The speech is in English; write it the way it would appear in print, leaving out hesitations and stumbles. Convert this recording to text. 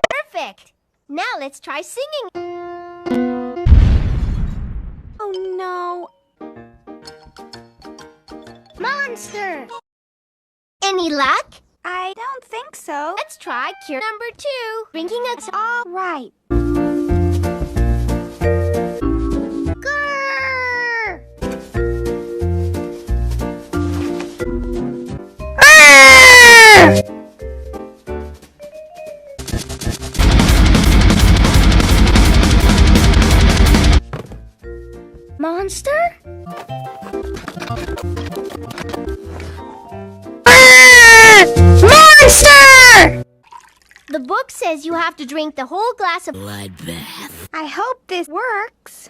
Perfect. Now let's try singing. Oh no. Monster. Any luck? I don't think so. Let's try cure number 2. Drinking us all right. Grrr! Monster? Monster! The book says you have to drink the whole glass of bloodbath. I hope this works.